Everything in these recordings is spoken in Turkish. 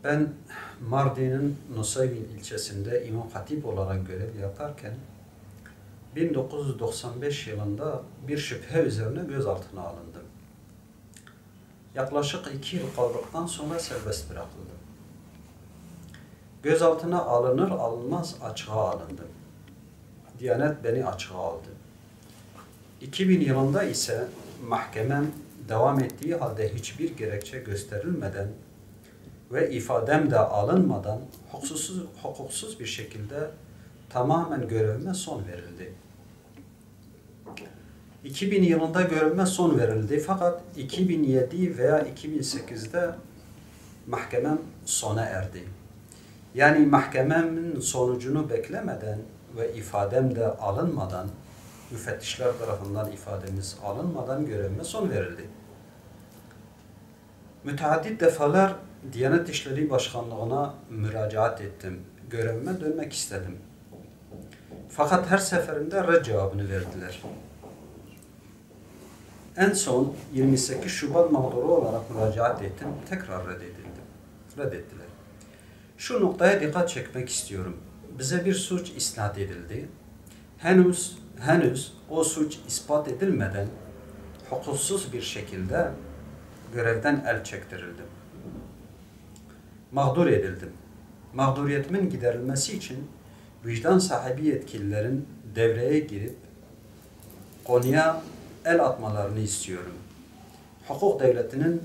Ben Mardin'in Nusaybin ilçesinde İmam Hatip olarak görev yaparken 1995 yılında bir şüphe üzerine gözaltına alındım. Yaklaşık 2 yıl kaldıktan sonra serbest bırakıldım. Gözaltına alınır alınmaz açığa alındım. Diyanet beni açığa aldı. 2000 yılında ise mahkemem devam ettiği halde hiçbir gerekçe gösterilmeden ve ifadem de alınmadan hukuksuz bir şekilde tamamen görevime son verildi. 2000 yılında görevime son verildi fakat 2007 veya 2008'de mahkemem sona erdi. Yani mahkememin sonucunu beklemeden ve ifadem de alınmadan, müfettişler tarafından ifademiz alınmadan görevime son verildi. Müteaddit defalar Diyanet İşleri Başkanlığı'na müracaat ettim. Görevime dönmek istedim. Fakat her seferinde red cevabını verdiler. En son 28 Şubat mağduru olarak müracaat ettim. Tekrar reddettiler. Şu noktaya dikkat çekmek istiyorum. Bize bir suç isnat edildi. Henüz o suç ispat edilmeden hukuksuz bir şekilde görevden el çektirildim. Mağdur edildim. Mağduriyetimin giderilmesi için vicdan sahibi yetkililerin devreye girip konuya el atmalarını istiyorum. Hukuk devletinin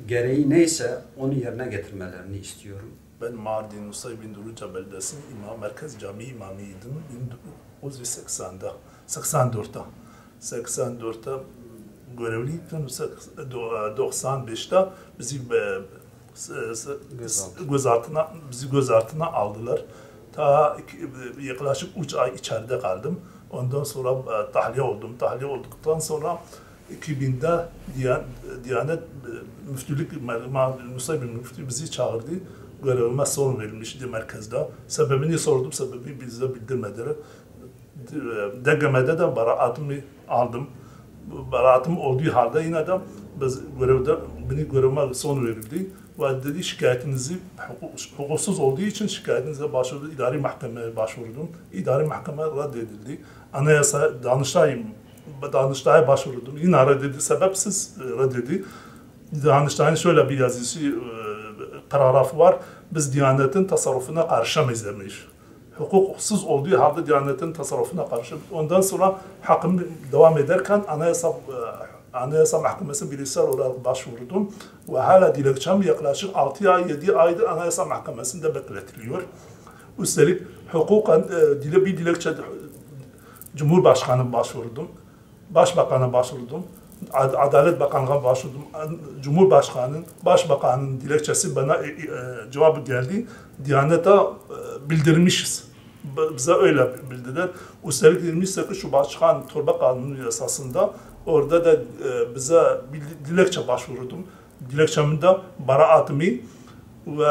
gereği neyse onu yerine getirmelerini istiyorum. Ben Mardin Nusaybin Duruca Beldesi'nin Merkez Camii imamıydım 1980'de, 84'te görevliydim. 95'te bizi gözaltına aldılar. Ta yaklaşık 3 ay içeride kaldım. Ondan sonra tahliye oldum. Tahliye olduktan sonra 2000'de Diyanet Müftülük Nusaybin Müftü bizi çağırdı. Görevime son verilmişti merkezde. Sebebini sordum, sebebi bize bildirmediler. DGM'de de beraatımı aldım. Beraatım olduğu halde yine de görevime son verildi. Ve dedi şikayetinizi hukuksuz olduğu için şikayetinize başvurdu. İdari mahkemeye başvurdum. İdari mahkeme reddedildi. Anayasa Danıştay'a başvurdum. Yine reddedildi. Sebepsiz reddedildi. Danıştay'ın şöyle bir yazısı, paragrafı var. Biz Diyanet'in tasarrufuna karışamayız demiş. Hukuksuz olduğu halde Diyanet'in tasarrufuna karışamayız. Ondan sonra hakkım devam ederken Anayasa Mahkemesi bilimsel olarak başvurdum. Ve hala dilekçem yaklaşık 6 ay, 7 aydır Anayasa Mahkemesi'nde bekletiliyor. Üstelik hukuken bir dilekçe Cumhurbaşkanı'na başvurdum. Başbakan'a başvurdum. Adalet Bakanlığı'na başvurdum. Cumhurbaşkanı'nın, Başbakan'ın dilekçesi bana cevabı geldi. Diyanet'e bildirmişiz. Bize öyle bildiler. Üstelik 28 Şubat çıkan torba kanunu esasında orada da bize bir dilekçe başvurdum. Dilekçemde beraatımı ve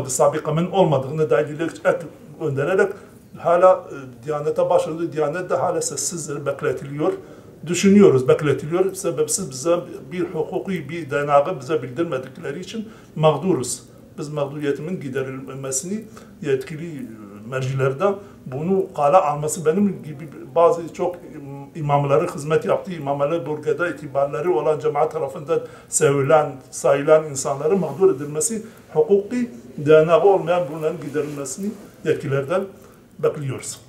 sabikamın olmadığını da dilekçe göndererek hala Diyanet'e başvurdu. Diyanet de hala sessizdir, bekletiliyor. Düşünüyoruz, bekletiliyor. Sebepsiz bize bir hukuki bir dayanağı bize bildirmedikleri için mağduruz. Biz mağduriyetimin giderilmesini yetkili mercilerden bunu kale alması benim gibi bazı çok imamları hizmet yaptığı imamları bölgede itibarları olan cemaat tarafından sevilen, sayılan insanların mağdur edilmesi, hukuki dayanağı olmayan bunların giderilmesini yetkililerden bekliyoruz.